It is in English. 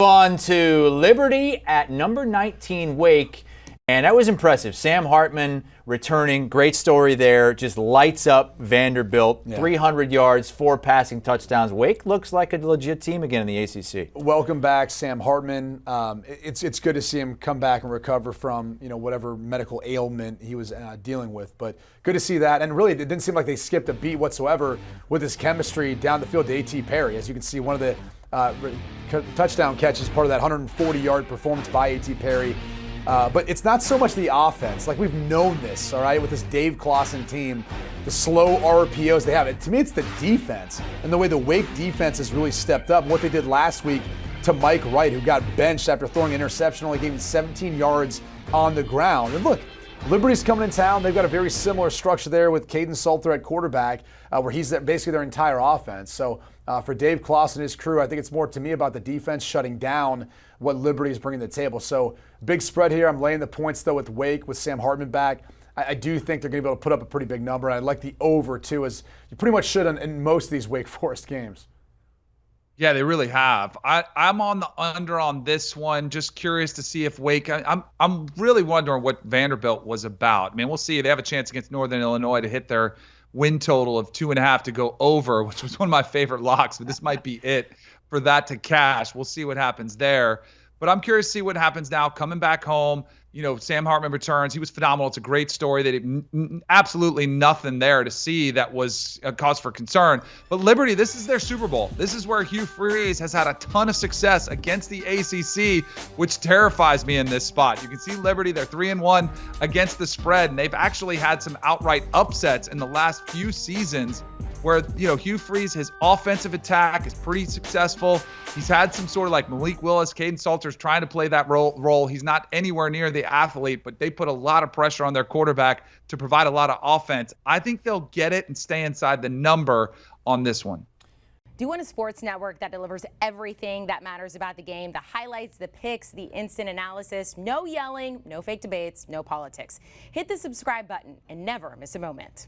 On to Liberty at number 19 Wake, and that was impressive. Sam Hartman returning, great story there, just lights up Vanderbilt. 300 yards, 4 passing touchdowns. Wake looks like a legit team again in the ACC. Welcome back, Sam Hartman. It's good to see him come back and recover from whatever medical ailment he was dealing with. But good to see that, and really it didn't seem like they skipped a beat whatsoever with his chemistry down the field to A.T. Perry. As you can see, one of the touchdown catches, part of that 140-yard performance by A.T. Perry. But it's not so much the offense. Like, we've known this, all right, with this Dave Clawson team, the slow RPOs they have. To me, it's the defense and the way the Wake defense has really stepped up. What they did last week to Mike Wright, who got benched after throwing an interception, only gave him 17 yards on the ground. And look, Liberty's coming in town. They've got a very similar structure there with Caden Salter at quarterback, where he's basically their entire offense. So for Dave Clawson and his crew, I think it's more to me about the defense shutting down what Liberty is bringing to the table. So big spread here. I'm laying the points, though, with Wake, with Sam Hartman back. I do think they're going to be able to put up a pretty big number. I like the over, too, as you pretty much should in most of these Wake Forest games. Yeah, they really have. I'm on the under on this one. Just curious to see if Wake. I'm really wondering what Vanderbilt was about. I mean, we'll see. They have a chance against Northern Illinois to hit their win total of 2.5 to go over, which was one of my favorite locks. But this might be it for that to cash. We'll see what happens there. But I'm curious to see what happens now coming back home. Sam Hartman returns. He was phenomenal. It's a great story. That absolutely nothing there to see that was a cause for concern. But Liberty, this is their Super Bowl. This is where Hugh Freeze has had a ton of success against the ACC, which terrifies me in this spot. You can see Liberty, they're 3-1 against the spread, and they've actually had some outright upsets in the last few seasons where, Hugh Freeze, his offensive attack is pretty successful. He's had some sort of like Malik Willis, Caden Salter's trying to play that role. He's not anywhere near the athlete, but they put a lot of pressure on their quarterback to provide a lot of offense. I think they'll get it and stay inside the number on this one. Do you want a sports network that delivers everything that matters about the game? The highlights, the picks, the instant analysis, no yelling, no fake debates, no politics. Hit the subscribe button and never miss a moment.